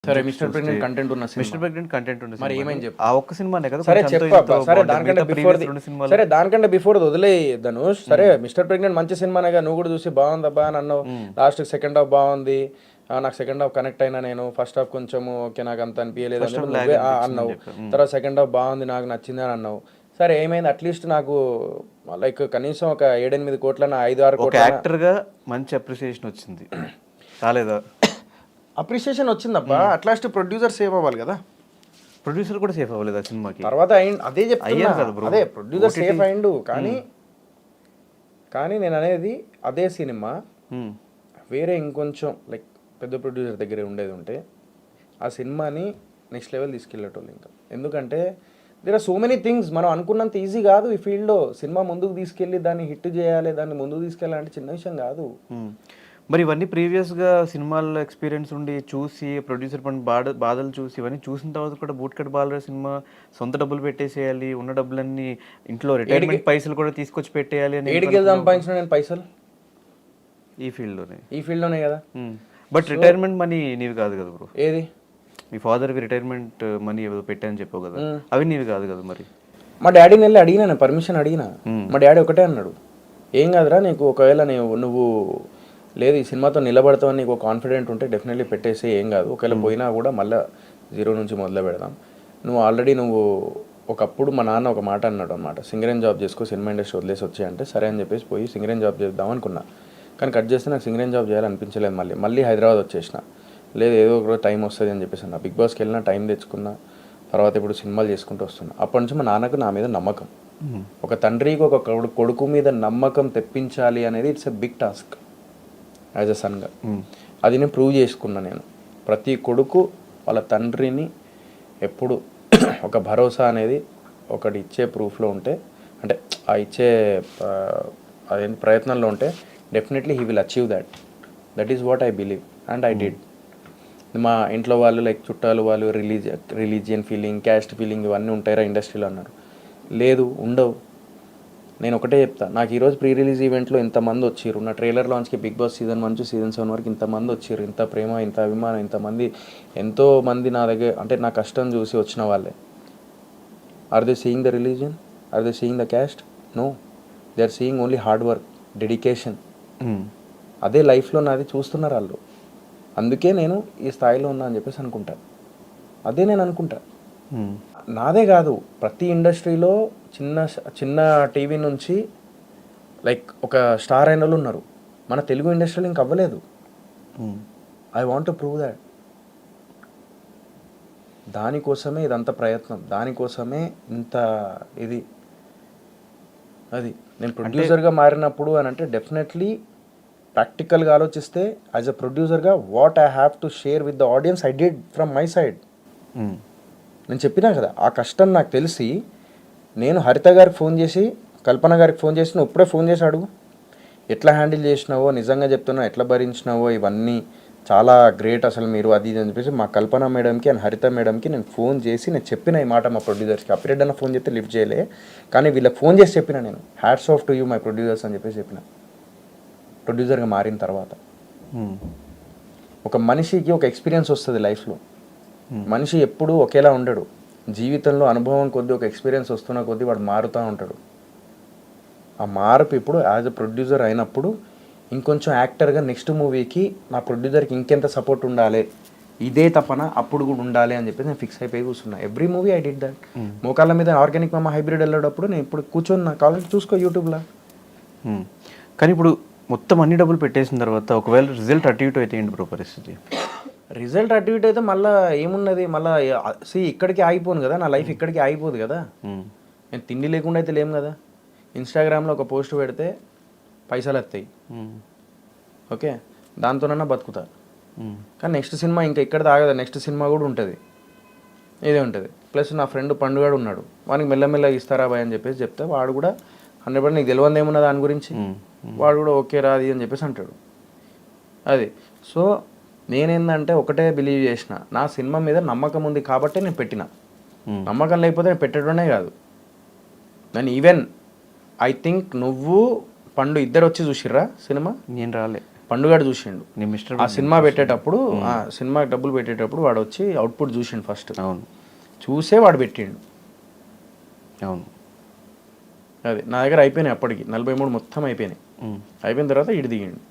సరే mister pregnant content ఉన్న mister pregnant content ఉంది మరి ఏమైంది చెప్పు. ఆ ఒక్క సినిమానే కదా సరే కొంచెం చెప్పు అంతో అబ్బా. ఇంతో సరే బాగుంటుంది. దానికంటే మిగతా బిఫోర్ previous రెండు సినిమాలు సరే దానికంటే బిఫోర్ వదిలే ధనుష్. సరే మిస్టర్ ప్రెగ్నెంట్ మంచి సినిమానేగా, నువ్వు కూడా చూసి బాగుందబ్బా అని అన్నావు. లాస్ట్ సెకండ్ హాఫ్ బాగుంది, నాకు సెకండ్ హాఫ్ కనెక్ట్ అయినా, నేను ఫస్ట్ హాఫ్ కొంచెం ఓకే నాకు అంత అనిపించలేదు అని నువ్వే అన్నావు. తర్వాత సెకండ్ హాఫ్ బాగుంది నాకు నచ్చింది అని అన్నావు. సరే ఏమైంది, అట్లీస్ట్ నాకు లైక్ కనీసం ఒక 7-8 కోట్ల 5-6 ఒక కోట్ల యాక్టర్ గా మంచి అప్రిసియేషన్ వచ్చింది కాలేదా? అప్రిషియేషన్ వచ్చిందబ్బా. అట్లాస్ట్ ప్రొడ్యూసర్ సేవ్ అవ్వాలి కదా. ప్రొడ్యూసర్ కూడా సేఫ్ అవ్వలేదు ఆ సినిమాకి. తర్వాత అదే చెప్తున్నా కదా bro. అదే ప్రొడ్యూసర్ సేఫ్ అయిండు కానీ నేను అనేది అదే సినిమా వేరే ఇంకొంచెం లైక్ పెద్ద ప్రొడ్యూసర్ దగ్గర ఉండేది ఉంటే ఆ సినిమాని నెక్స్ట్ లెవెల్ తీసుకెళ్ళేటోళ్ళు. ఇంకా ఎందుకంటే there are so many things, మనం అనుకున్నంత ఈజీ కాదు ఈ ఫీల్డ్లో. సినిమా ముందుకు తీసుకెళ్ళి దాన్ని హిట్ చేయాలి, దాన్ని ముందుకు తీసుకెళ్ళాలంటే చిన్న విషయం కాదు. మరి ఇవన్నీ ప్రీవియస్గా సినిమాల్లో ఎక్స్పీరియన్స్ ఉండి చూసి ప్రొడ్యూసర్ పని బాధలు చూసి ఇవన్నీ చూసిన తర్వాత కూడా బూట్ కట్ బాలర్ సినిమా సొంత డబ్బులు పెట్టేసేయాలి, ఉన్న డబ్బులన్నీ ఇంట్లో రిటైర్మెంట్ పైసలు కూడా తీసుకొచ్చి పెట్టేయాలి అని ఏడికి సంపాదించిన నేను పైసలు ఈ ఫీల్డ్లోనే కదా. బట్ రిటైర్మెంట్ మనీ నీవి కాదు కదా బ్రో. ఏది మీ ఫాదర్కి రిటైర్మెంట్ మనీ ఏదో పెట్టాయని చెప్పావు కదా, అవి నీవి కాదు కదా. మరి మా డాడీని వెళ్ళి అడిగినా, పర్మిషన్ అడిగినా. మా డాడీ ఒకటే అన్నాడు, ఏం కాదురా నీకు ఒకవేళ నువ్వు లేదు ఈ సినిమాతో నిలబడతావు నీకు కాన్ఫిడెంట్ ఉంటే డెఫినెట్లీ పెట్టేసి ఏం కాదు, ఒకవేళ పోయినా కూడా మళ్ళీ జీరో నుంచి మొదలు పెడదాం. నువ్వు ఆల్రెడీ ఒకప్పుడు మా నాన్న ఒక మాట అన్నాడు అనమాట, సింగరేన్ జాబ్ చేసుకో, సినిమా ఇండస్ట్రీ వదిలేసి వచ్చాయంటే సరే అని చెప్పేసి పోయి సింగరేన్ జాబ్ చేద్దాం అనుకున్నా. కానీ కట్ చేస్తే నాకు సింగరేన్ జాబ్ చేయాలనిపించలేదు. మళ్ళీ హైదరాబాద్ వచ్చేసిన. లేదు ఏదో ఒక టైం వస్తుంది అని చెప్పేసి అన్న. బిగ్ బాస్కి వెళ్ళినా టైం తెచ్చుకున్నా, తర్వాత ఇప్పుడు సినిమాలు చేసుకుంటూ వస్తున్నా. అప్పటి నుంచి మా నాన్నకు నా మీద నమ్మకం. ఒక తండ్రికి ఒక కొడుకు మీద నమ్మకం తెప్పించాలి అనేది it's a big task as a సన్గా. అది నేను ప్రూవ్ చేసుకున్నా. నేను ప్రతి కొడుకు వాళ్ళ తండ్రిని ఎప్పుడు ఒక భరోసా అనేది ఒకటి ఇచ్చే ప్రూఫ్లో ఉంటే, అంటే ఆ ఇచ్చే అదేంటి ప్రయత్నంలో ఉంటే definitely he will achieve that is what I believe and I did. మా ఇంట్లో వాళ్ళు లైక్ చుట్టాలు వాళ్ళు రిలీజియన్ ఫీలింగ్, క్యాస్ట్ ఫీలింగ్ ఇవన్నీ ఉంటాయిరా ఇండస్ట్రీలో అన్నారు. లేదు ఉండవు. నేను ఒకటే చెప్తా, నాకు ఈరోజు ప్రీ రిలీజ్ ఈవెంట్లో ఇంతమంది వచ్చిర్రు, నా ట్రైలర్ లాంచ్కి బిగ్ బాస్ సీజన్ 1 నుంచి సీజన్ 7 వరకు ఇంతమంది వచ్చిర్రు, ఇంత ప్రేమ ఇంత అభిమానం ఇంతమంది ఎంతోమంది నా దగ్గర అంటే నా కష్టం చూసి వచ్చిన వాళ్ళే. Are they seeing the religion? Are they seeing the caste? No, they are seeing only hard work, dedication. అదే లైఫ్లో నాది చూస్తున్నారు వాళ్ళు. అందుకే నేను ఈ స్థాయిలో ఉన్నా అని చెప్పేసి అనుకుంటా. అదే నేను అనుకుంటా. నాదే కాదు, ప్రతి ఇండస్ట్రీలో చిన్న టీవీ నుంచి లైక్ ఒక స్టార్ అయిన వాళ్ళు ఉన్నారు. మన తెలుగు ఇండస్ట్రీలో ఇంక అవ్వలేదు. I want to prove that. దానికోసమే ఇదంత ప్రయత్నం, దానికోసమే ఇంత ఇది. అది నేను ప్రొడ్యూసర్గా మారినప్పుడు అని అంటే డెఫినెట్లీ ప్రాక్టికల్గా ఆలోచిస్తే యాజ్ అ ప్రొడ్యూసర్గా what I have to share with the audience I did from my side. నేను చెప్పినా కదా ఆ కష్టం నాకు తెలిసి, నేను హరిత గారికి ఫోన్ చేసి, కల్పన గారికి ఫోన్ చేసి, నువ్వు ఇప్పుడే ఫోన్ చేసి అడుగు ఎట్లా హ్యాండిల్ చేసినావో, నిజంగా చెప్తున్నావు ఎట్లా భరించినావో, ఇవన్నీ చాలా గ్రేట్ అసలు మీరు అది అని చెప్పేసి మా కల్పన మేడంకి అండ్ హరిత మేడంకి నేను ఫోన్ చేసి నేను చెప్పిన ఈ మాట మా ప్రొడ్యూసర్స్కి. అప్పిరెడ్ అన్న ఫోన్ చేస్తే లిఫ్ట్ చేయలే, కానీ వీళ్ళకి ఫోన్ చేసి చెప్పిన నేను hats off to you my producers అని చెప్పేసి చెప్పిన. ప్రొడ్యూసర్గా మారిన తర్వాత ఒక మనిషికి ఒక ఎక్స్పీరియన్స్ వస్తుంది లైఫ్లో. మనిషి ఎప్పుడూ ఒకేలా ఉండడు. జీవితంలో అనుభవం కొద్దీ ఒక ఎక్స్పీరియన్స్ వస్తున్న కొద్దీ వాడు మారుతూ ఉంటాడు. ఆ మార్పు ఇప్పుడు యాజ్ అ ప్రొడ్యూసర్ అయినప్పుడు ఇంకొంచెం యాక్టర్గా నెక్స్ట్ మూవీకి నా ప్రొడ్యూసర్కి ఇంకెంత సపోర్ట్ ఉండాలి, ఇదే తపన అప్పుడు కూడా ఉండాలి అని చెప్పి నేను ఫిక్స్ అయిపోయి కూర్చున్నా. Every movie I did that. మోకాళ్ళ మీద ఆర్గానిక్ మామ హైబ్రిడ్ వెళ్ళేటప్పుడు నేను ఇప్పుడు కూర్చొని కావాలంటే చూసుకో యూట్యూబ్లో. కానీ ఇప్పుడు మొత్తం అన్ని డబ్బులు పెట్టేసిన తర్వాత ఒకవేళ రిజల్ట్ అటు ఇటు అయితే ఏంటి బ్రో పరిస్థితి? రిజల్ట్ అటు ఇటు అయితే మళ్ళీ ఏమున్నది, మళ్ళీ ఇక్కడికి ఆగిపోను కదా, నా లైఫ్ ఇక్కడికి ఆగిపోదు కదా. నేను తిండి లేకుండా అయితే లేము కదా. ఇన్స్టాగ్రామ్లో ఒక పోస్ట్ పెడితే పైసలు వస్తాయి, ఓకే, దాంతోనన్నా బతుకుతా. కానీ నెక్స్ట్ సినిమా ఇంకా ఇక్కడ తాగదా, నెక్స్ట్ సినిమా కూడా ఉంటుంది, ఇదే ఉంటుంది. ప్లస్ నా ఫ్రెండ్ పండుగాడు ఉన్నాడు, వానికి మెల్లమెల్లగా ఇస్తారా బాయ్ అని చెప్పేసి చెప్తే వాడు కూడా 100% నీకు తెలియదు ఏమున్నా దాని గురించి, వాడు కూడా ఓకే రాది అని చెప్పేసి అంటాడు. అది సో నేనేందంటే ఒకటే బిలీవ్ చేసిన, నా సినిమా మీద నమ్మకం ఉంది కాబట్టి నేను పెట్టిన. నమ్మకం లేకపోతే నేను పెట్టడమే కాదు. నేను ఈవెన్ ఐ థింక్ నువ్వు పండు ఇద్దరు వచ్చి చూసిర్రా సినిమా? నేను రాలే. పండుగాడు చూసిండు నీ మిస్టర్ ఆ సినిమా పెట్టేటప్పుడు ఆ సినిమా డబ్బులు పెట్టేటప్పుడు వాడు వచ్చి అవుట్పుట్ చూసిండు ఫస్ట్, అవును చూసే వాడు పెట్టిండు. అవును అది నా దగ్గర అయిపోయినాయి అప్పటికి 43 మొత్తం అయిపోయినాయి. అయిపోయిన తర్వాత ఇటు దిగిండు.